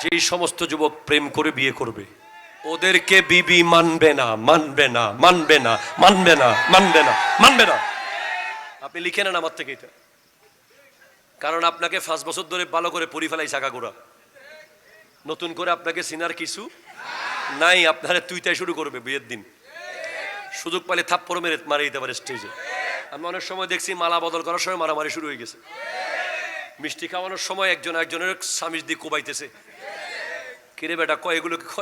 যেই সমস্ত যুবক প্রেম করে বিয়ে করবে ওদেরকে বিবি মানবে না, মানবে না, মানবে না, মানবে না, মানবে না, মানবে না। আপনি লিখে নেন আমার থেকে এটা, কারণ আপনাকে 5 বছর ধরে ভালো করে পরি ফেলাই চাকা গোড়া, নতুন করে আপনাকে চিনার কিছু নাই। আপনারা তুইটাই শুরু করবে বিয়ের দিন, সুযোগ পালে থাপ্পড় মেরে মারে দিতে পারে স্টেজে। আমি অনেক সময় দেখছি মালা বদল করার সময় মারামারি শুরু হয়ে গেছে, মিষ্টি খাওয়ানোর সময় একজন একজনের স্বামীর দিক কোবাইতেছে। কিরে বেটা কয়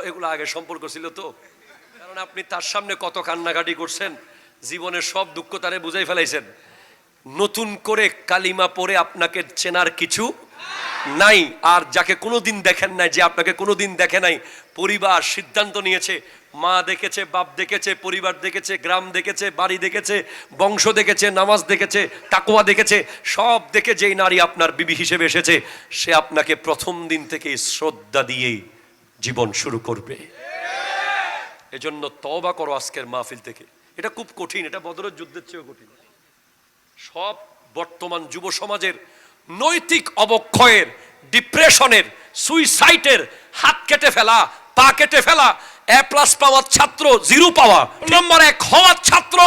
এগুলো আগে সম্পর্ক ছিল তো, কারণ আপনি তার সামনে কত কান্নাকাটি করছেন, জীবনের সব দুঃখ তারে বুঝাই ফেলাইছেন। নতুন করে কালিমা পড়ে আপনাকে চেনার কিছু নাই। আর যাকে কোনোদিন দেখেন নাই, যে আপনাকে কোনোদিন দেখে নাই, পরিবার সিদ্ধান্ত নিয়েছে, মা দেখেছে, বাপ দেখেছে, পরিবার দেখেছে, গ্রাম দেখেছে, বাড়ি দেখেছে, বংশ দেখেছে, নামাজ দেখেছে, তাকওয়া দেখেছে, সব দেখে যেই নারী আপনার বিবি হিসেবে এসেছে, সে আপনাকে প্রথম দিন থেকে শ্রদ্ধা দিয়েই জীবন শুরু করবে। এজন্য তওবা করো আজকের মাহফিল থেকে। এটা খুব কঠিন, এটা বদরের যুদ্ধের চেয়েও কঠিন। সব বর্তমান যুব সমাজের নৈতিক অবক্ষয়ের, ডিপ্রেশনের, সুইসাইডের, হাত কেটে ফেলা, পা কেটে ফেলা, A+ পাওয়ার ছাত্র 0 পাওয়া, নম্বর 1 হওয়ার ছাত্র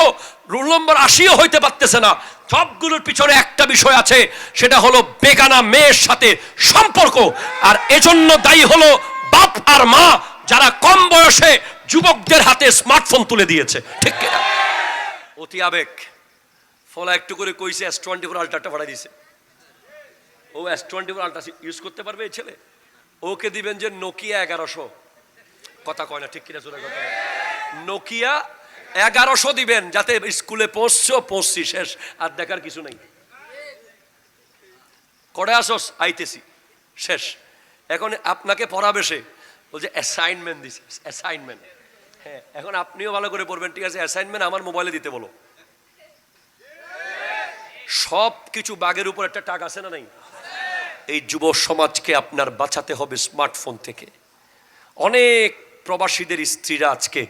রোল নম্বর 80ও হইতে পারতেছে না। সবগুলোর পিছনে একটা বিষয় আছে, সেটা হলো বেগানা মেয়ের সাথে সম্পর্ক। আর এজন্য দায়ী হলো বাপ আর মা, যারা কম বয়সে যুবকদের হাতে স্মার্টফোন তুলে দিয়েছে। ঠিক কিনা? অতি আবেগ ফলা একটু করে কইছে S24 আলট্রাটা ভাড়া দিয়েছে। ও S24 আলট্রা ইউজ করতে পারবে এই ছেলে? ওকে দিবেন যে নোকিয়া 1100, কথা কয় না ঠিক কিনা? জোরে কথা। নোকিয়া 1100 দিবেন, যাতে স্কুলে পৌঁছছি শেষ, আর দেখার কিছু নাই। কড়ে আসস, আইতেছি, শেষ। এখন আপনাকে পড়াবে সে, বলছে অ্যাসাইনমেন্ট দিছে, অ্যাসাইনমেন্ট। হ্যাঁ, এখন আপনিও ভালো করে পড়বেন, ঠিক আছে, অ্যাসাইনমেন্ট আমার মোবাইলে দিতে বলো। সব কিছু বাগের উপর একটা টাক আছে না নাই? এই যুব সমাজকে আপনার বাঁচাতে হবে স্মার্টফোন থেকে। অনেক প্রবাসীদের স্ত্রীরা আজকে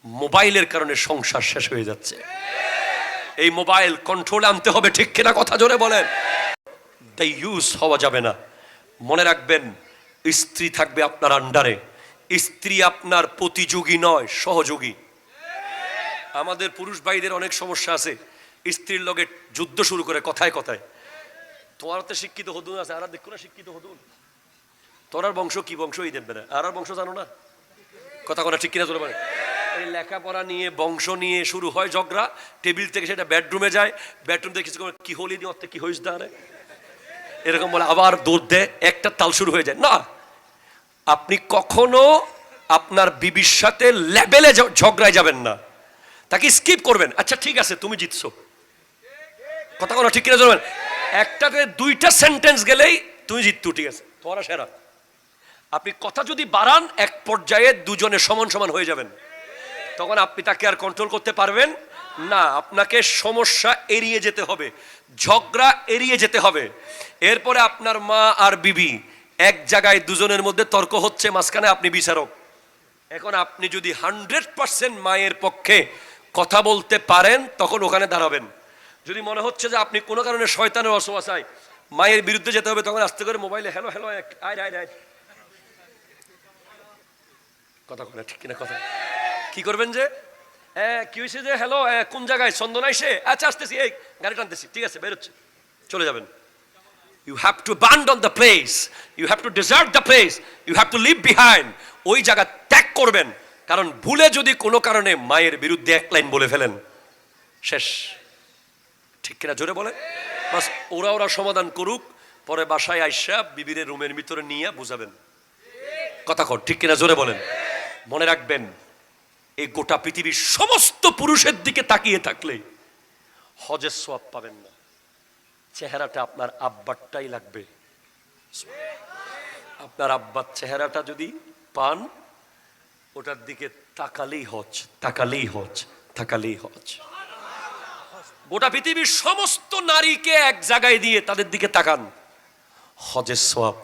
মোবাইলের কারণে সংসার শেষ হয়ে যাচ্ছে। এই মোবাইল কন্ট্রোলে আনতে হবে, ঠিক কিনা? কথা জোরে বলেন। তাই ইউজ হওয়া যাবে না। মনে রাখবেন, স্ত্রী থাকবে আপনার আন্ডারে, স্ত্রী আপনার প্রতিযোগী নয়, সহযোগী। আমাদের পুরুষ ভাইদের অনেক সমস্যা আছে, স্ত্রীর লগে যুদ্ধ শুরু করে কথায় কথায়। তোমার তো শিক্ষিত হদুন আছে, আর দেখো না শিক্ষিত হদুন, তোরার বংশ কি বংশ, এই দেখবে না, আর বংশ জানো না, কথা কথা ঠিক কিনা? চলে পারে এই লেখাপড়া নিয়ে, বংশ নিয়ে শুরু হয় ঝগড়া, টেবিল থেকে সেটা বেডরুমে যায়, বেডরুম থেকে কিছু কি হলি দিয়ে অর্থে কি হয়েছে দাঁড়ে এরকম বলে, আবার দৌড় দেয়, একটা তাল শুরু হয়ে যায়। না, আপনি কখনো আপনার বিবির সাথে লেভেলে ঝগড়ায় যাবেন না, তাকে স্কিপ করবেন। আচ্ছা ঠিক আছে, তুমি জিতছো, কথা কোনো ঠিক কিনা? চলবেন একটাতে 2টা সেন্টেন্স গেলেই তুমি জিততো, ঠিক আছে, তোরা সেরা। আপনি কথা যদি বাড়ান, এক পর্যায়ে দুজনে সমান সমান হয়ে যাবেন, তখন আপনি তাকে আর কন্ট্রোল করতে পারবেন না। আপনাকে সমস্যা এড়িয়ে যেতে হবে, ঝগড়া এড়িয়ে যেতে হবে। এরপরে আপনার মা আর বিবি এক জায়গায়, দুজনের মধ্যে তর্ক হচ্ছে, মাঝখানে আপনি বিচারক। এখন আপনি যদি 100% মায়ের পক্ষে কথা বলতে পারেন, তখন ওখানে দাঁড়াবেন। যদি মনে হচ্ছে যে আপনি কোনো কারণে শয়তানের অসুয়াশায় মায়ের বিরুদ্ধে যেতে হবে, তখন আস্তে করে মোবাইলে হ্যালো হ্যালো আয় আয় আয়, কথা বলে ঠিক কিনা? কথা কি করবেন যে কি হয়েছে যে হ্যালো, কোন জায়গায় চন্দন আইসে, আচ্ছা আসতেছি, এই গাড়ি টানতেছি, ঠিক আছে, বেরোচ্ছে, চলে যাবেন। You have to abandon the place, you have to desert the place, you have to leave behind. ওই জায়গা ত্যাগ করবেন, কারণ ভুলে যদি কোনো কারণে মায়ের বিরুদ্ধে এক লাইন বলে ফেলেন, শেষ। ঠিক কিনা? জোরে বলে। বাস ওরা সমাধান করুক, পরে বাসায় আইসা বিবির রুমের ভিতরে নিয়ে বুঝাবেন, কথা কর ঠিক কিনা? জোরে বলেন। মনে রাখবেন, এই গোটা পৃথিবীর সমস্ত পুরুষের দিকে তাকিয়ে থাকলে হজের সওয়াব পাবেন না। চেহারাটা আপনার আব্বারটাই লাগবে। আপনার আব্বার চেহারাটা যদি পান, ওটার দিকে তাকালেই হজ, তাকালেই হজ, তাকালেই হজ। গোটা পৃথিবীর সমস্ত নারীকে এক জায়গায় দিয়ে তাদের দিকে তাকান, হজের সওয়াব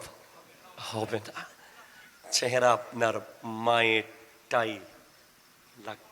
হবে না। চেহারা আপনার মায়েরটাই লাগবে।